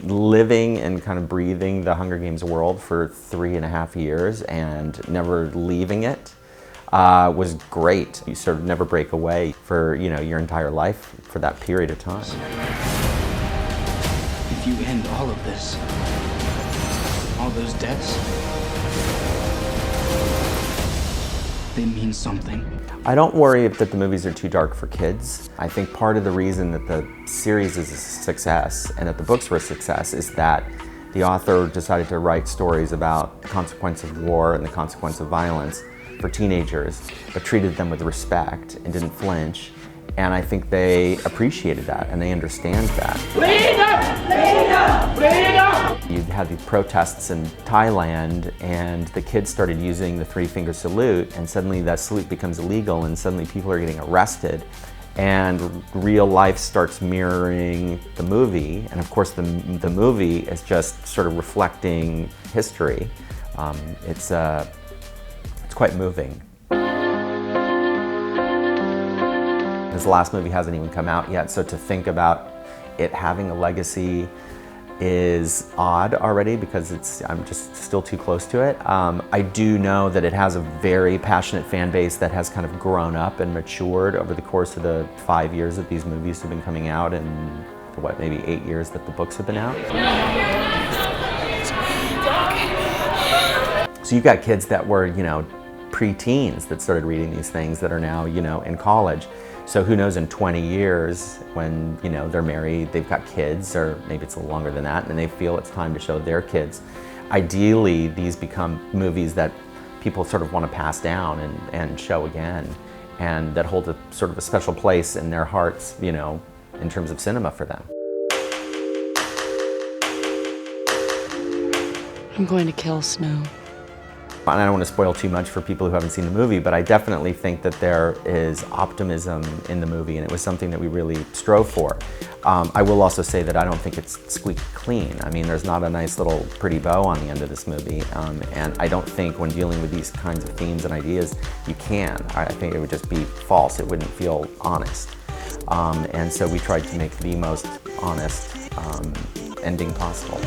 living and kind of breathing the Hunger Games world for 3.5 years and never leaving it was great. You sort of never break away for, you know, your entire life for that period of time. If you end all of this, all those deaths, they mean something. I don't worry that the movies are too dark for kids. I think part of the reason that the series is a success and that the books were a success is that the author decided to write stories about the consequence of war and the consequence of violence for teenagers, but treated them with respect and didn't flinch. And I think they appreciated that and they understand that. Freedom! Freedom! Freedom! You had these protests in Thailand and the kids started using the three-finger salute, and suddenly that salute becomes illegal and suddenly people are getting arrested, and real life starts mirroring the movie. And of course the movie is just sort of reflecting history. It's quite moving. His last movie hasn't even come out yet, so to think about it having a legacy is odd already because I'm just still too close to it. I do know that it has a very passionate fan base that has kind of grown up and matured over the course of the 5 years that these movies have been coming out and what, maybe 8 years that the books have been out. So you've got kids that were, you know, pre-teens that started reading these things that are now, you know, in college. So who knows, in 20 years when, you know, they're married, they've got kids, or maybe it's a little longer than that, and they feel it's time to show their kids. Ideally, these become movies that people sort of want to pass down and show again, and that hold a sort of a special place in their hearts, you know, in terms of cinema for them. I'm going to kill Snow. And I don't want to spoil too much for people who haven't seen the movie, but I definitely think that there is optimism in the movie, and it was something that we really strove for. I will also say that I don't think it's squeaky clean. I mean, there's not a nice little pretty bow on the end of this movie, and I don't think when dealing with these kinds of themes and ideas, you can. I think it would just be false. It wouldn't feel honest. And so we tried to make the most honest ending possible.